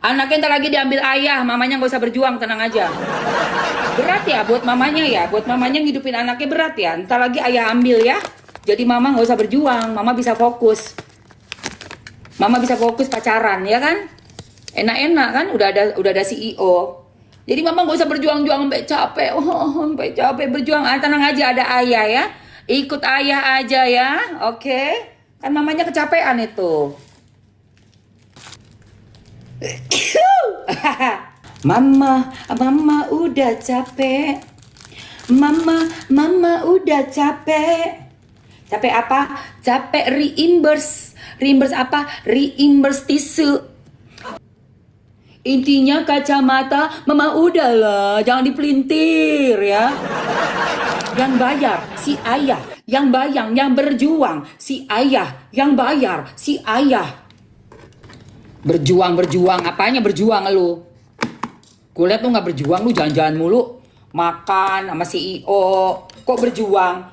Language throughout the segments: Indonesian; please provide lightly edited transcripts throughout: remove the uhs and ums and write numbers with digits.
Anaknya ntar lagi diambil ayah, mamanya nggak usah berjuang, tenang aja. Berat ya buat mamanya ya, buat mamanya ngidupin anaknya berat ya. Ntar lagi ayah ambil ya. Jadi mama nggak usah berjuang, mama bisa fokus. Mama bisa fokus pacaran ya kan? Enak-enak kan, udah ada CEO. Jadi mama nggak usah berjuang-juang sampai capek, sampai capek berjuang. Tenang aja, ada ayah ya. Ikut ayah aja ya, oke? Kan mamanya kecapean itu. Mama udah capek. Mama udah capek. Capek apa? Capek reimburse. Reimburse apa? Reimburse tisu. Intinya kacamata, mama udahlah, jangan dipelintir ya. Yang bayar si ayah, yang bayang, yang berjuang si ayah, yang bayar si ayah. Berjuang, apanya berjuang lu? Kulihat lu nggak berjuang, lu jalan-jalan mulu, makan sama CEO, kok berjuang?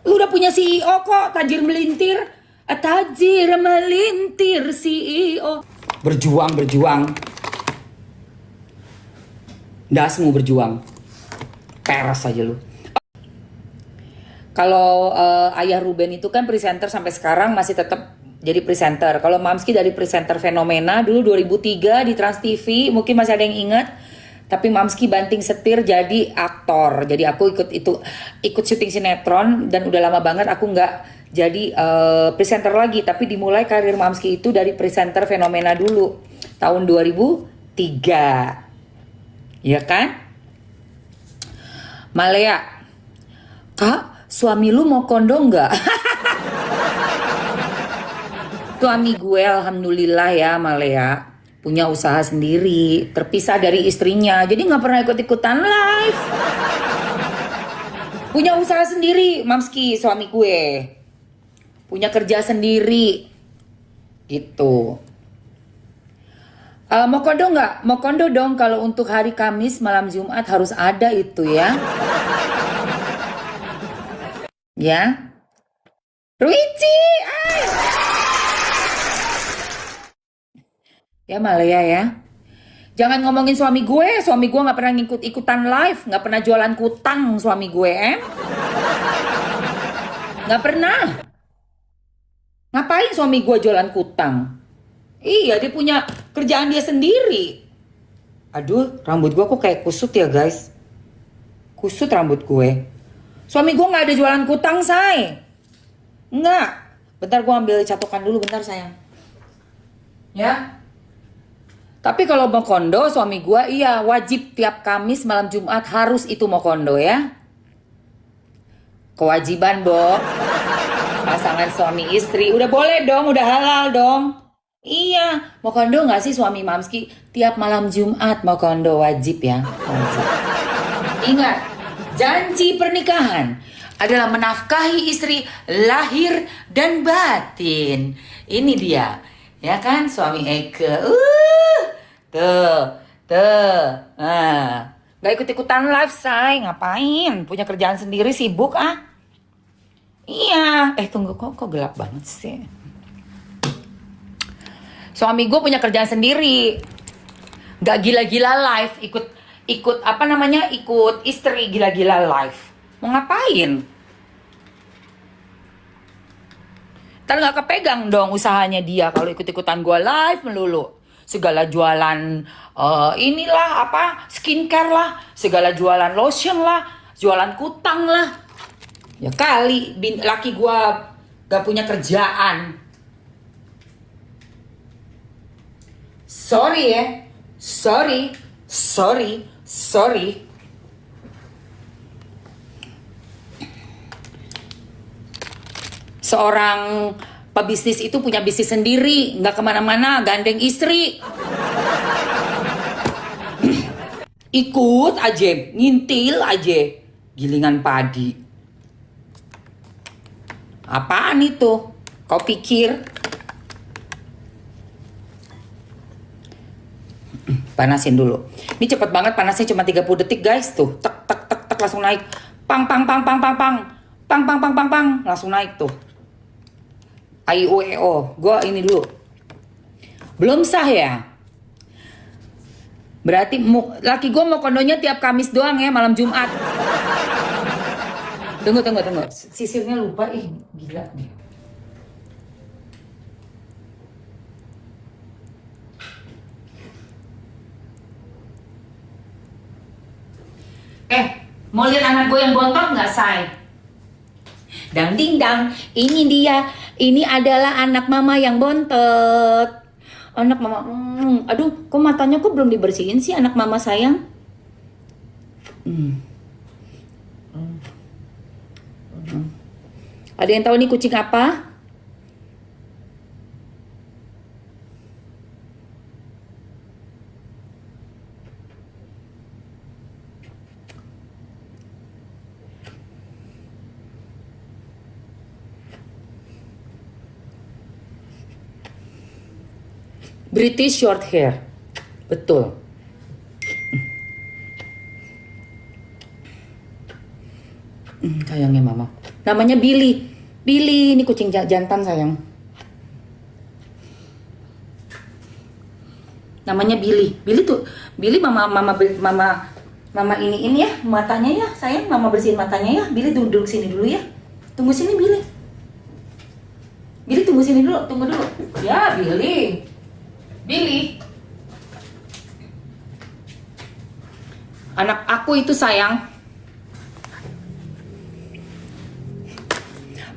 Lu udah punya CEO kok, tajir melintir, tajir melintir CEO. Berjuang, dasmu berjuang, peres aja lu. Kalau ayah Ruben itu kan presenter sampai sekarang masih tetap jadi presenter. Kalau Mamski dari presenter Fenomena dulu 2003 di Trans TV, mungkin masih ada yang ingat. Tapi Mamski banting setir jadi aktor. Jadi aku ikut syuting sinetron dan udah lama banget aku nggak jadi presenter lagi. Tapi dimulai karir Mamski itu dari presenter Fenomena dulu tahun 2003, ya kan? Malea, Kak, suami lu mau kondo nggak? Suami gue alhamdulillah ya Malea punya usaha sendiri, terpisah dari istrinya, jadi nggak pernah ikut-ikutan live. Punya usaha sendiri, Mamski suami gue, punya kerja sendiri, gitu. Mau kondo nggak? Mau kondo dong, kalau untuk hari Kamis malam Jumat harus ada itu ya. Ya, Ruici, ya Malaya ya. Jangan ngomongin suami gue nggak pernah ngikut-ikutan live, nggak pernah jualan kutang suami gue, nggak pernah. Ngapain suami gue jualan kutang? Iya, dia punya kerjaan dia sendiri. Aduh, rambut gue kok kayak kusut ya guys. Kusut rambut gue. Suami gue nggak ada jualan kutang, say. Nggak. Bentar gue ambil catokan dulu, bentar sayang. Ya. Tapi kalau mau kondo suami gue iya wajib tiap Kamis malam Jumat harus itu mau kondo ya. Kewajiban, Bo. Pasangan suami istri udah boleh dong, udah halal dong. Iya, mau kondo nggak sih suami Mamski? Tiap malam Jumat mau kondo wajib ya. Wajib. Ingat, janji pernikahan adalah menafkahi istri lahir dan batin. Ini dia, ya kan suami Eke. Tuh. Nah, nggak ikut-ikutan live, say. Ngapain? Punya kerjaan sendiri, sibuk ah. Iya. Tunggu, kok gelap banget sih. Suami gue punya kerjaan sendiri. Nggak gila-gila live, ikut apa namanya? Ikut istri gila-gila live. Mau ngapain? Ntar nggak kepegang dong usahanya dia kalau ikut-ikutan gue live melulu. Segala jualan inilah apa skincare lah, segala jualan lotion lah, jualan kutang lah. Ya kali laki gua gak punya kerjaan. Sorry ya, sorry. Seorang pebisnis itu punya bisnis sendiri, nggak kemana-mana, gandeng istri. Ikut aja, ngintil aja, gilingan padi. Apaan itu? Kau pikir? Panasin dulu. Ini cepet banget panasnya, cuma 30 detik guys. Tuh, tek langsung naik. Pang, langsung naik tuh. IUEO, gue ini dulu. Belum sah ya? Berarti laki gue mau kondonya tiap Kamis doang ya, malam Jumat. Tunggu. Sisirnya lupa, gila nih. Mau lihat anak gue yang bontot nggak, say? Dang ding dang, ini dia. Ini adalah anak mama yang bontot. Anak mama, aduh, kok matanya kok belum dibersihin sih anak mama sayang? Ada yang tahu nih kucing apa? British short hair. Betul. Sayangnya mama. Namanya Billy. Billy, ini kucing jantan sayang. Namanya Billy. Billy mama ini ya matanya ya sayang. Mama bersihin matanya ya. Billy duduk sini dulu ya. Tunggu sini Billy. Billy tunggu sini dulu. Tunggu dulu. Ya Billy. Anak aku itu sayang.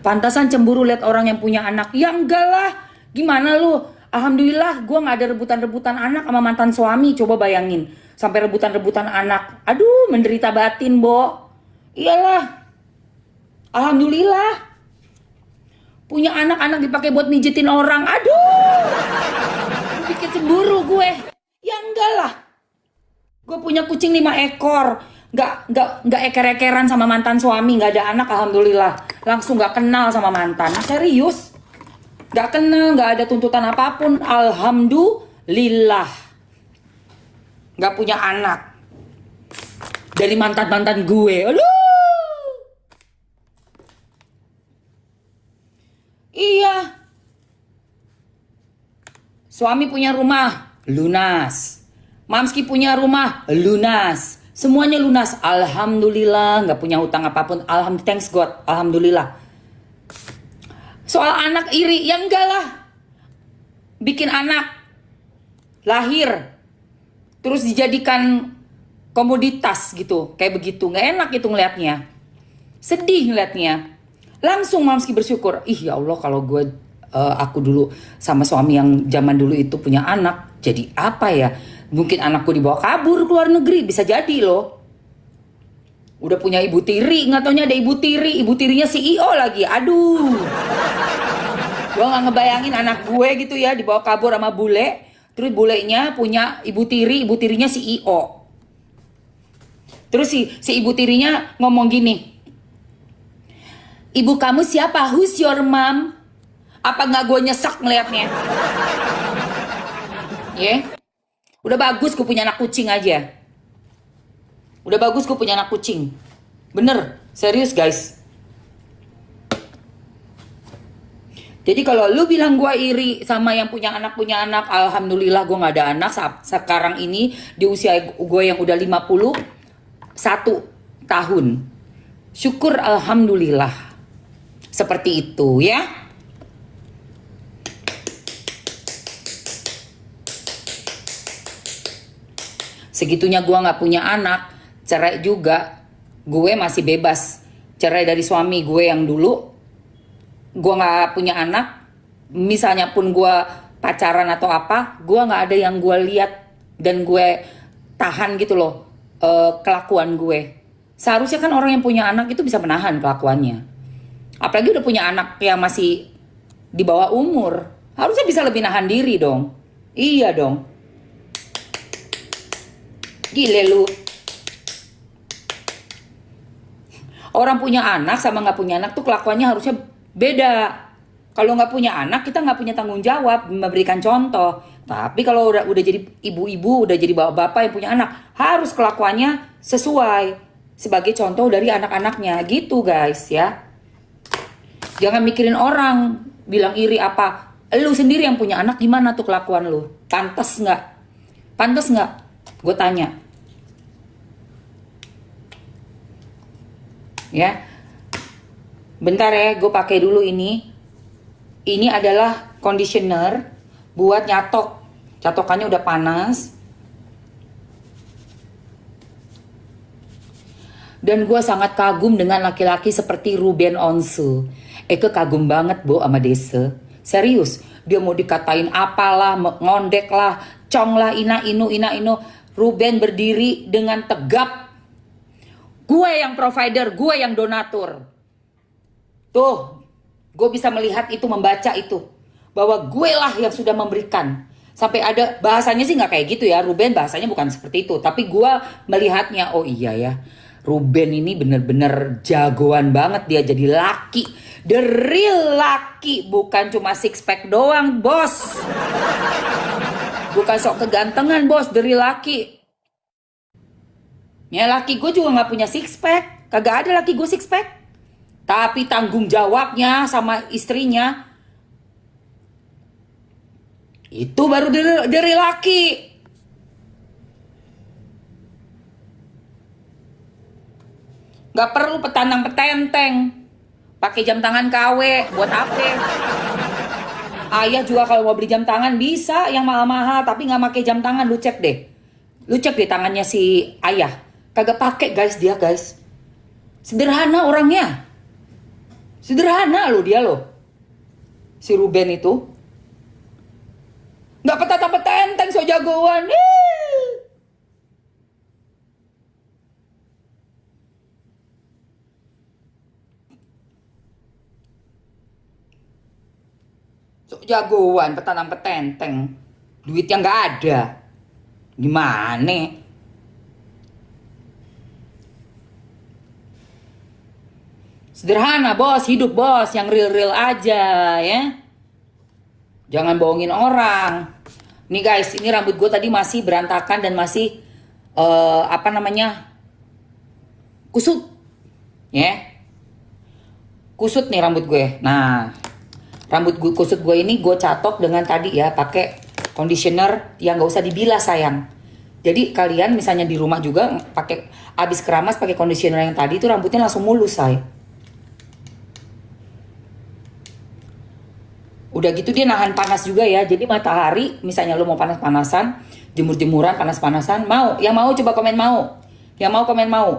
Pantasan cemburu lihat orang yang punya anak. Ya enggak lah. Gimana lu? Alhamdulillah gue gak ada rebutan-rebutan anak sama mantan suami. Coba bayangin. Sampai rebutan-rebutan anak. Aduh, menderita batin, Bo. Iyalah. Alhamdulillah. Punya anak-anak dipakai buat mijitin orang. Aduh. Bikin cemburu gue. Ya enggak lah. Gue punya kucing 5 ekor. Gak eker-ekeran sama mantan suami. Gak ada anak, alhamdulillah. Langsung gak kenal sama mantan. Serius. Gak kenal, gak ada tuntutan apapun. Alhamdulillah. Gak punya anak. Dari mantan-mantan gue. Aduh. Iya. Suami punya rumah, lunas. Mamski punya rumah, lunas. Semuanya lunas. Alhamdulillah, nggak punya hutang apapun. Alhamdulillah, thanks God. Alhamdulillah. Soal anak iri, ya enggak lah. Bikin anak lahir, terus dijadikan komoditas gitu, kayak begitu. Nggak enak itu ngeliatnya. Sedih ngeliatnya. Langsung Mamski bersyukur. Ya Allah, kalau aku dulu sama suami yang zaman dulu itu punya anak, jadi apa ya? Mungkin anakku dibawa kabur ke luar negeri, bisa jadi loh. Udah punya ibu tiri, nggak taunya ada ibu tirinya CEO lagi. Aduh. Gue nggak ngebayangin anak gue gitu ya dibawa kabur sama bule, terus bulenya punya ibu tirinya CEO. Terus si ibu tirinya ngomong gini, ibu kamu siapa? Who's your mom? Apa nggak gue nyesek ngeliatnya? Ya, udah bagus gue punya anak kucing aja. Udah bagus gue punya anak kucing. Bener, serius guys. Jadi kalau lu bilang gue iri sama yang punya anak, alhamdulillah gue gak ada anak sekarang ini di usia gue yang udah 51 tahun. Syukur alhamdulillah. Seperti itu ya. Segitunya gue gak punya anak, cerai juga, gue masih bebas. Cerai dari suami gue yang dulu, gue gak punya anak, misalnya pun gue pacaran atau apa, gue gak ada yang gue lihat dan gue tahan gitu loh kelakuan gue. Seharusnya kan orang yang punya anak itu bisa menahan kelakuannya. Apalagi udah punya anak yang masih di bawah umur, harusnya bisa lebih nahan diri dong. Iya dong. Gile lu. Orang punya anak sama gak punya anak tuh kelakuannya harusnya beda. Kalau nggak punya anak, kita nggak punya tanggung jawab memberikan contoh. Tapi kalau udah jadi ibu-ibu, udah jadi bapak-bapak yang punya anak, harus kelakuannya sesuai sebagai contoh dari anak-anaknya gitu guys ya. Jangan mikirin orang bilang iri apa. Lu sendiri yang punya anak, gimana tuh kelakuan lu? Pantas nggak? Pantas nggak? Gue tanya. Ya. Bentar ya, gue pakai dulu ini. Ini adalah conditioner buat nyatok. Catokannya udah panas. Dan gue sangat kagum dengan laki-laki seperti Ruben Onsu. Eke kagum banget Bo sama Dese. Serius, dia mau dikatain apalah, ngondek lah, cong lah, ina inu. Ruben berdiri dengan tegap. Gue yang provider, gue yang donatur. Tuh, gue bisa melihat itu, membaca itu. Bahwa gue lah yang sudah memberikan. Sampai ada, bahasanya sih gak kayak gitu ya. Ruben bahasanya bukan seperti itu. Tapi gue melihatnya, oh iya ya. Ruben ini bener-bener jagoan banget dia jadi laki. The real laki. Bukan cuma six pack doang, bos. Bukan sok kegantengan, bos. The real laki. Ya laki gue juga gak punya six pack. Kagak ada laki gue six pack. Tapi tanggung jawabnya sama istrinya itu baru dari laki. Gak perlu petanang petenteng. Pakai jam tangan KW buat apa? Ayah juga kalau mau beli jam tangan bisa yang mahal-mahal tapi gak pakai jam tangan. Lu cek deh. Lu cek deh tangannya si ayah. Kagak pakai guys dia guys. Sederhana orangnya. Sederhana loh dia loh. Si Ruben itu. Gak petenteng so jagoan. So jagoan, petanang petenteng. Duit yang gak ada. Gimana? Sederhana bos, hidup bos, yang real-real aja ya. Jangan bohongin orang. Nih guys, ini rambut gue tadi masih berantakan dan masih kusut. Ya. Kusut nih rambut gue. Nah, rambut gue kusut gue ini gue catok dengan tadi ya, pakai conditioner yang gak usah dibilas sayang. Jadi kalian misalnya di rumah juga pakai abis keramas pakai conditioner yang tadi itu rambutnya langsung mulus say. Udah gitu dia nahan panas juga ya. Jadi matahari misalnya lu mau panas-panasan, jemur-jemuran panas-panasan, mau. Yang mau coba komen mau. Yang mau komen mau.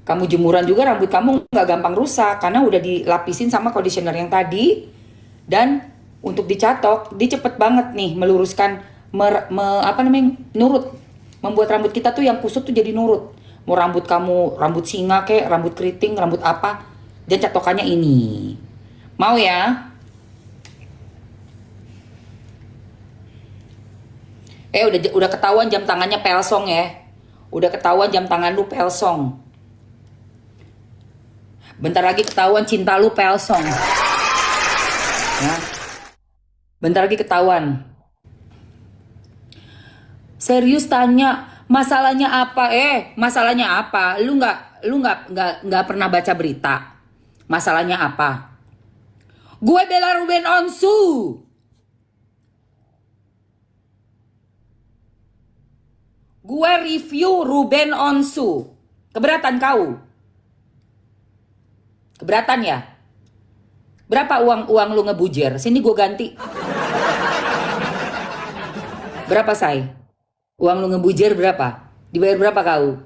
Kamu jemuran juga rambut kamu nggak gampang rusak karena udah dilapisin sama conditioner yang tadi. Dan untuk dicatok, dia cepet banget nih meluruskan nurut. Membuat rambut kita tuh yang kusut tuh jadi nurut. Mau rambut kamu rambut singa kayak rambut keriting, rambut apa, dan catokannya ini. Mau ya? Udah ketahuan jam tangannya pelsong ya. Udah ketahuan jam tangan lu pelsong. Bentar lagi ketahuan cinta lu pelsong. Ya. Bentar lagi ketahuan. Serius tanya, masalahnya apa? Masalahnya apa? Lu nggak pernah baca berita. Masalahnya apa? Gue bela Ruben Onsu. Gue review Ruben Onsu. Keberatan kau? Keberatan ya? Berapa uang lu ngebujer? Sini gue ganti. Berapa say? Uang lu ngebujer berapa? Dibayar berapa kau?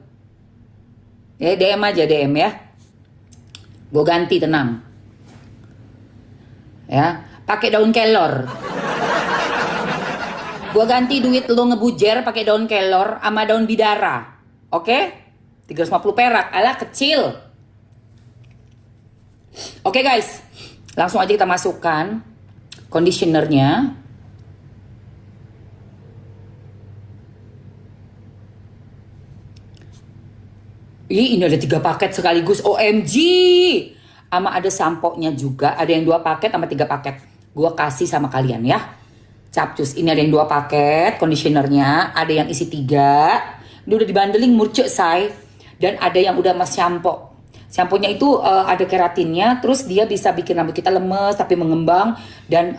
Ya DM aja DM ya. Gue ganti tenang. Ya, pakai daun kelor. Gua ganti duit lo ngebujer pakai daun kelor sama daun bidara. Oke? 350 perak. Alah kecil. Oke guys. Langsung aja kita masukkan conditionernya. Ini ada 3 paket sekaligus. OMG. Sama ada sampo-nya juga. Ada yang 2 paket sama 3 paket. Gua kasih sama kalian ya. Capcus. Ini ada yang 2 paket conditionernya. Ada yang isi 3. Ini udah dibandeling murce say. Dan ada yang udah mas shampoo. Shampoo-nya itu ada keratinnya. Terus dia bisa bikin rambut kita lemes tapi mengembang. Dan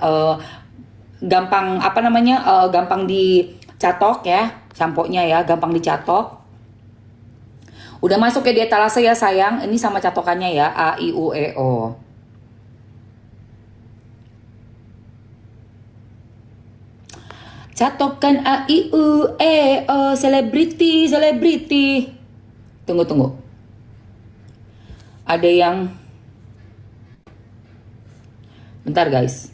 gampang gampang di Catok ya, sampo-nya ya, gampang dicatok. Udah masuk ke di etalase ya sayang. Ini sama catokannya ya, A, I, U, E, O. Catokkan A, I, U, E, O, selebriti, selebriti. Tunggu. Ada yang... Bentar guys.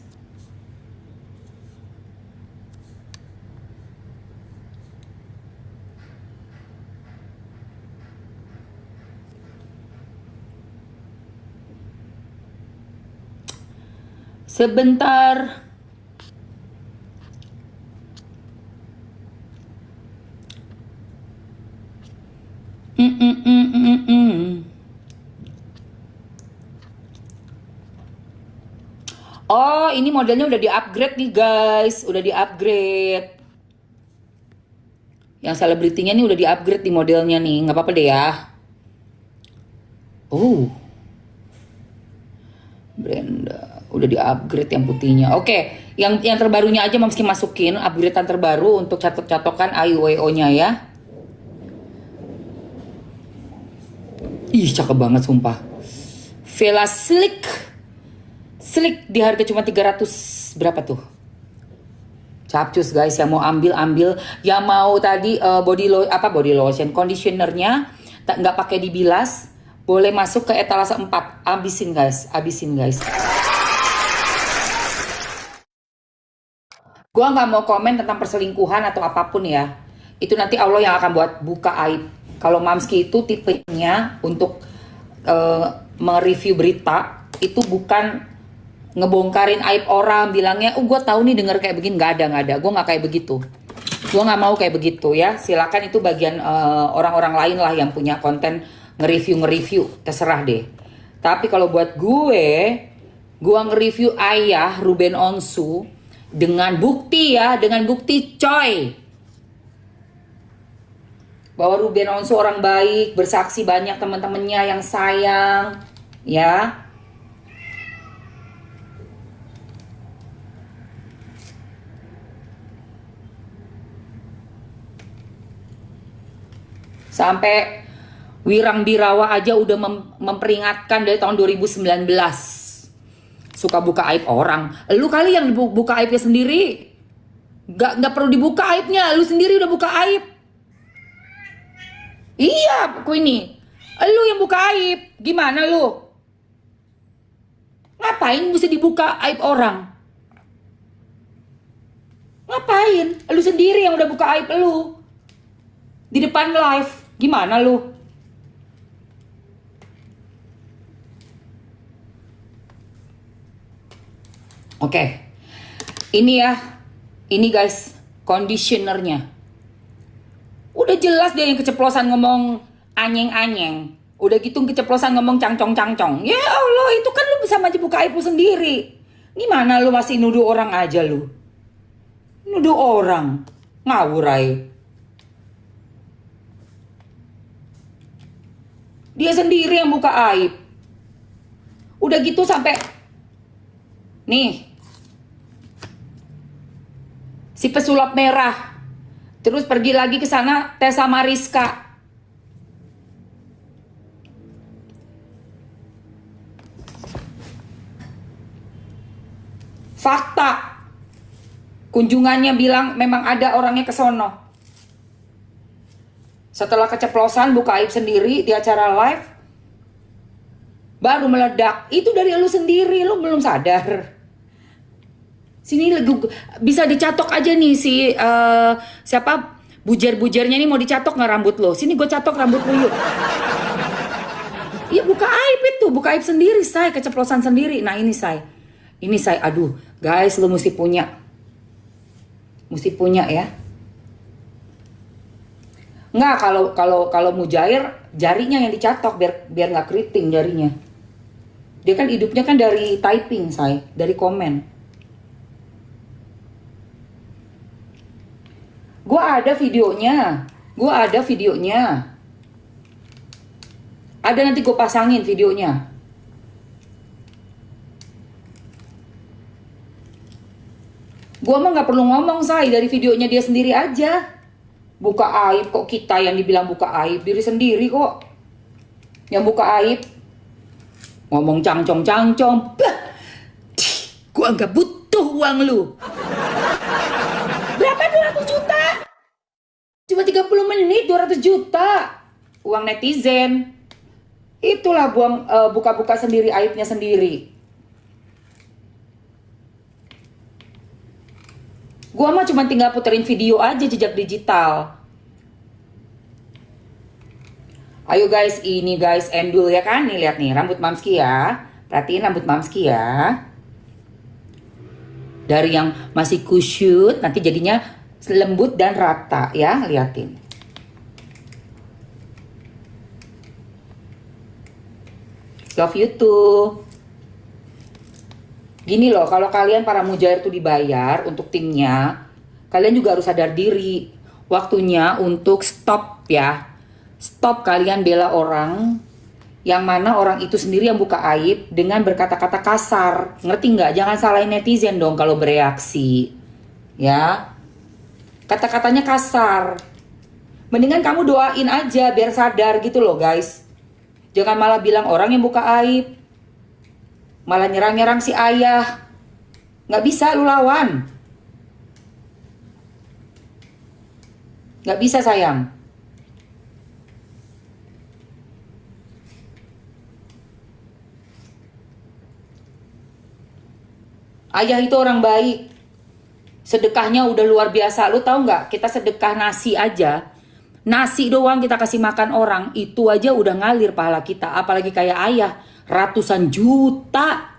Sebentar. Oh, ini modelnya udah di-upgrade nih guys. Udah di-upgrade. Yang selebritinya nih udah di-upgrade di modelnya nih. Nggak apa-apa deh ya. Oh. Brenda. Udah di-upgrade yang putihnya. Oke. Yang terbarunya aja mesti masukin. Upgradean terbaru untuk catok-catokan IUEO-nya ya. Ih, cakep banget sumpah. Vela Slick. Slick di harga cuma 300 berapa tuh? Capcus guys, yang mau ambil, yang mau tadi body lotion, conditionernya nggak pakai dibilas, boleh masuk ke etalase 4. Abisin guys. Gua nggak mau komen tentang perselingkuhan atau apapun ya. Itu nanti Allah yang akan buat buka aib. Kalau Mamski itu tipenya untuk mereview berita itu bukan ngebongkarin aib orang, bilangnya, gue tahu nih denger kayak begini. Nggak ada. Gue nggak kayak begitu. Gue nggak mau kayak begitu ya. Silakan itu bagian orang-orang lain lah yang punya konten nge-review, terserah deh. Tapi kalau buat gue nge-review ayah Ruben Onsu dengan bukti ya, coy. Bahwa Ruben Onsu orang baik, bersaksi banyak teman-temannya yang sayang, ya. Sampai Wirang Birawa aja udah memperingatkan dari tahun 2019. Suka buka aib orang. Lu kali yang buka aibnya sendiri. Gak perlu dibuka aibnya. Lu sendiri udah buka aib. Iya, Queenie. Lu yang buka aib. Gimana lu? Ngapain mesti dibuka aib orang? Ngapain? Lu sendiri yang udah buka aib lu. Di depan live. Gimana lu? Oke. Ini ya. Ini guys, conditionernya. Udah jelas dia yang keceplosan ngomong anyeng-anyeng. Udah gitu keceplosan ngomong cangcong-cangcong. Ya Allah, itu kan lu bisa aja buka aib lu sendiri. Gimana lu masih nuduh orang aja lu? Nuduh orang. Ngawur aja. Dia sendiri yang buka aib. Udah gitu sampai nih. Si pesulap merah. Terus pergi lagi ke sana tes sama Rizka. Fakta. Kunjungannya bilang memang ada orangnya ke sono. Setelah keceplosan buka aib sendiri di acara live, baru meledak. Itu dari lu sendiri, lu belum sadar. Sini bisa dicatok aja nih si siapa bujer-bujernya nih mau dicatok nggak rambut lo? Sini gue catok rambut lu yuk. Iya buka aib itu, buka aib sendiri say, keceplosan sendiri. Nah ini say, aduh guys lu mesti punya ya. Nggak, kalau Mujair jarinya yang dicatok biar nggak keriting jarinya. Dia kan hidupnya kan dari typing say, dari komen. Gua ada videonya. Ada nanti gue pasangin videonya. Gua mah nggak perlu ngomong, say, dari videonya dia sendiri aja. Buka aib kok, kita yang dibilang buka aib, diri sendiri kok yang buka aib. Ngomong cangcong. Bah, gua nggak butuh uang lu. Berapa 200 juta? Cuma 30 menit 200 juta. Uang netizen. Itulah buka-buka sendiri aibnya sendiri. Gua mah cuma tinggal puterin video aja jejak digital. Ayo guys, ini guys endul ya kan? Nih lihat nih rambut Mamski ya. Perhatiin rambut Mamski ya. Dari yang masih kusut nanti jadinya lembut dan rata ya, liatin. Love you too. Gini loh, kalau kalian para mujair tuh dibayar untuk timnya, kalian juga harus sadar diri. Waktunya untuk stop ya. Stop kalian bela orang yang mana orang itu sendiri yang buka aib dengan berkata-kata kasar. Ngerti nggak? Jangan salahin netizen dong kalau bereaksi. Ya. Kata-katanya kasar. Mendingan kamu doain aja biar sadar gitu loh guys. Jangan malah bilang orang yang buka aib. Malah nyerang-nyerang si ayah. Nggak bisa lu lawan. Nggak bisa sayang. Ayah itu orang baik. Sedekahnya udah luar biasa. Lu tahu nggak? Kita sedekah nasi aja. Nasi doang kita kasih makan orang. Itu aja udah ngalir pahala kita. Apalagi kayak ayah. Ratusan juta.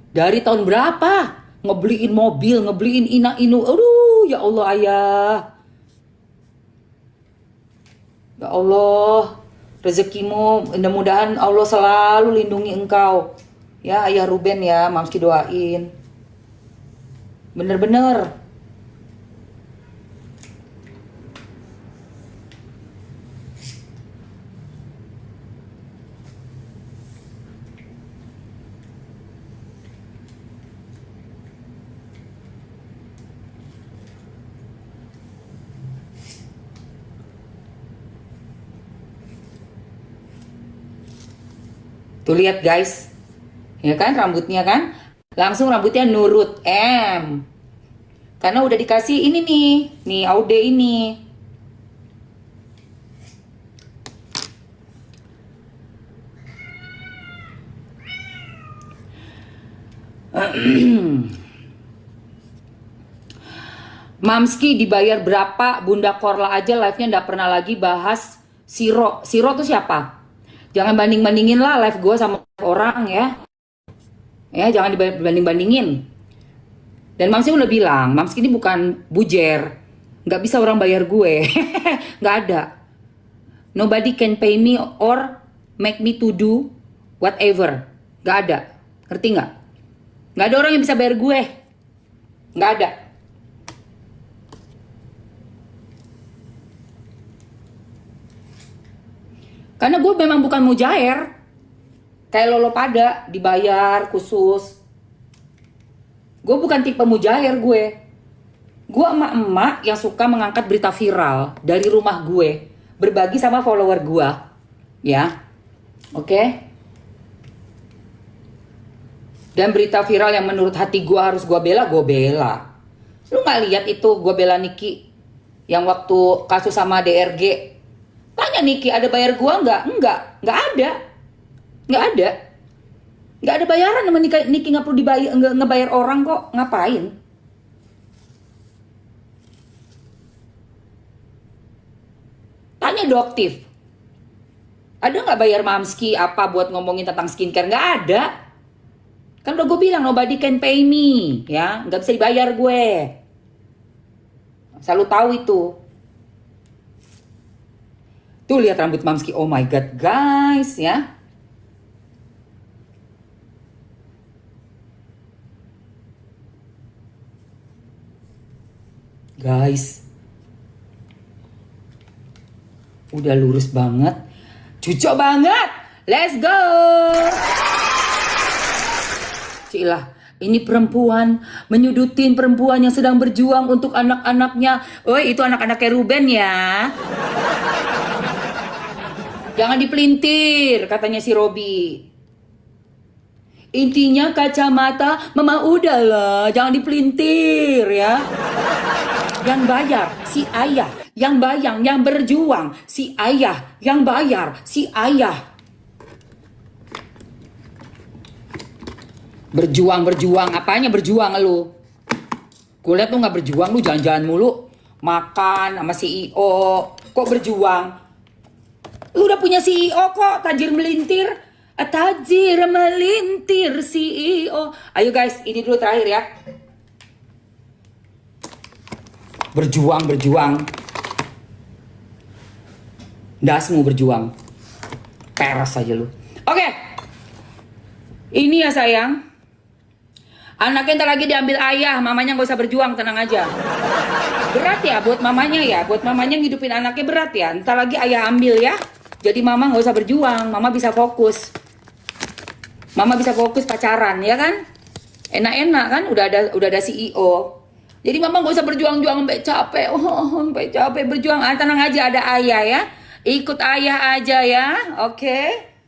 Dari tahun berapa? Ngebeliin mobil. Ngebeliin ina-inu. Aduh ya Allah ayah. Ya Allah. Rezekimu mudah-mudahan Allah selalu lindungi engkau. Ya ayah Ruben ya. Mamski doain. Bener-bener. Tuh lihat guys. Ya kan rambutnya kan? Langsung rambutnya nurut M. Karena udah dikasih ini nih. Nih Aude ini. Mamski dibayar berapa? Bunda Korla aja live-nya nggak pernah lagi bahas Siro. Siro tuh siapa? Jangan banding-bandingin lah live gue sama orang ya. Ya jangan dibanding-bandingin. Dan Mamski udah bilang, Mamski ini bukan bujer. Nggak bisa orang bayar gue. Nggak ada. Nobody can pay me or make me to do whatever. Nggak ada. Ngerti nggak? Nggak ada orang yang bisa bayar gue. Nggak ada. Karena gue memang bukan mujair. Kayak lo pada dibayar khusus. Gue bukan tipe mujair gue. Gue emak-emak yang suka mengangkat berita viral dari rumah gue. Berbagi sama follower gue. Ya. Oke. Dan berita viral yang menurut hati gue harus gue bela, gue bela. Lu gak lihat itu gue bela Niki. Yang waktu kasus sama DRG. Tanya Niki, ada bayar gua nggak? Nggak ada. Nggak ada. Nggak ada bayaran sama Niki, nggak perlu dibayar, ngebayar orang kok. Ngapain? Tanya Doktif. Ada nggak bayar Mamski apa buat ngomongin tentang skincare? Nggak ada. Kan udah gue bilang nobody can pay me, ya nggak bisa dibayar gue. Selalu tahu itu. Tuh lihat rambut Mamski, oh my god guys ya. Guys. Udah lurus banget. Cucok banget. Let's go. Cilah, Ini perempuan menyudutin perempuan yang sedang berjuang untuk anak-anaknya. Oi, itu anak-anaknya Ruben ya. Jangan dipelintir, katanya si Robi. Intinya kacamata, mama udahlah, jangan dipelintir ya. Yang bayar si ayah, yang bayang, yang berjuang si ayah, yang bayar si ayah. Berjuang, apanya berjuang lu? Kulihat lu nggak berjuang, lu jalan-jalan mulu, makan sama CEO. Kok berjuang? Lu udah punya CEO kok, tajir melintir. Tajir melintir CEO. Ayo guys, ini dulu terakhir ya. Berjuang. Dasmu berjuang. Peres aja lu. Oke. Ini ya sayang. Anaknya ntar lagi diambil ayah, mamanya gak usah berjuang, tenang aja. Berat ya buat mamanya ya, buat mamanya ngidupin anaknya berat ya. Ntar lagi ayah ambil ya. Jadi mama gak usah berjuang, mama bisa fokus. Mama bisa fokus pacaran ya kan? Enak-enak kan, udah ada CEO. Jadi mama gak usah berjuang-juang sampai capek. Sampai capek berjuang. Tenang aja, ada ayah ya. Ikut ayah aja ya, oke?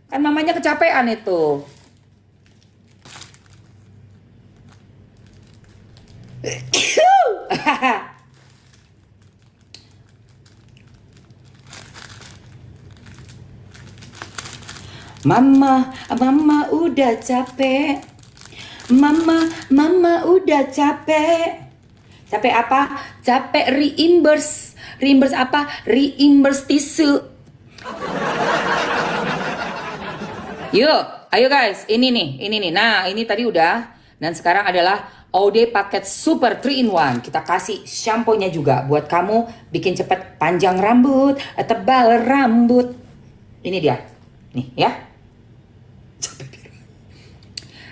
Kan mamanya kecapean itu. Mama udah capek. Mama udah capek. Capek apa? Capek reimburse. Reimburse apa? Reimburse tisu. Yuk, ayo guys, ini nih. Nah, ini tadi udah. Dan sekarang adalah OD paket super 3-in-1. Kita kasih shampoo-nya juga buat kamu bikin cepet panjang rambut, tebal rambut. Ini dia. Nih ya.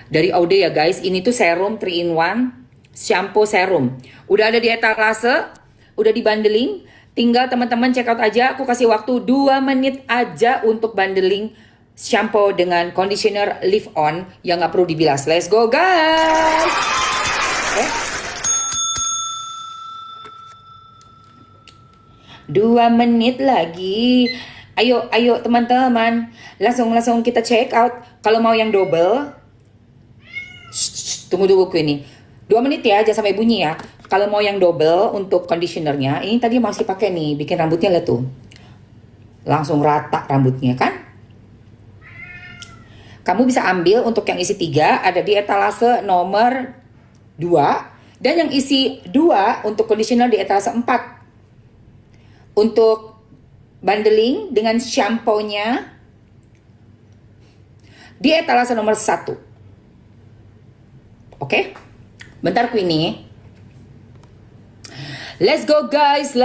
Dari OD ya guys, ini tuh serum 3-in-1, shampoo serum. Udah ada di etalase, udah dibandeling. Tinggal teman-teman check out aja, aku kasih waktu 2 menit aja untuk bandeling shampoo dengan conditioner leave on yang gak perlu dibilas. Let's go guys! Okay. 2 menit lagi. Ayo teman-teman, langsung kita check out. Kalau mau yang double, tunggu aku ini 2 menit ya, jangan sampai bunyi ya. Kalau mau yang double untuk conditionernya, ini tadi masih pakai nih, bikin rambutnya lihat tuh, langsung rata rambutnya kan. Kamu bisa ambil untuk yang isi 3 ada di etalase nomor 2, dan yang isi 2 untuk conditioner di etalase 4. Untuk bundling dengan shampoo-nya di etalase nomor 1. Oke? Bentar Queenie. Let's go guys.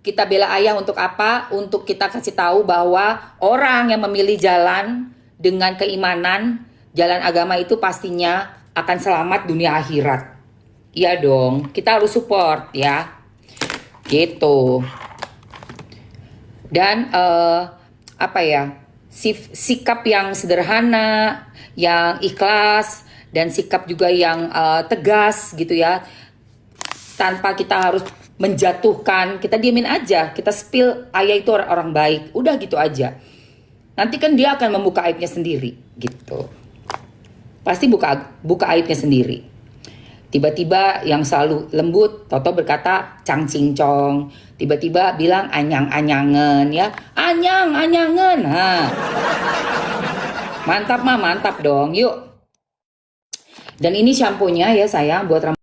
Kita bela ayah untuk apa? Untuk kita kasih tahu bahwa orang yang memilih jalan dengan keimanan, jalan agama itu pastinya akan selamat dunia akhirat. Iya dong, kita harus support ya. Gitu. Dan apa ya? Sikap yang sederhana, yang ikhlas, dan sikap juga yang tegas gitu ya. Tanpa kita harus menjatuhkan, kita diemin aja, kita spill ayah itu orang baik, udah gitu aja. Nanti kan dia akan membuka aibnya sendiri gitu. Pasti buka aibnya sendiri. Tiba-tiba yang selalu lembut, Toto berkata cang cincong. Tiba-tiba bilang anyang-anyangen ya. Anyang-anyangen. Mantap dong, yuk. Dan ini shampoo-nya ya sayang buat rambut.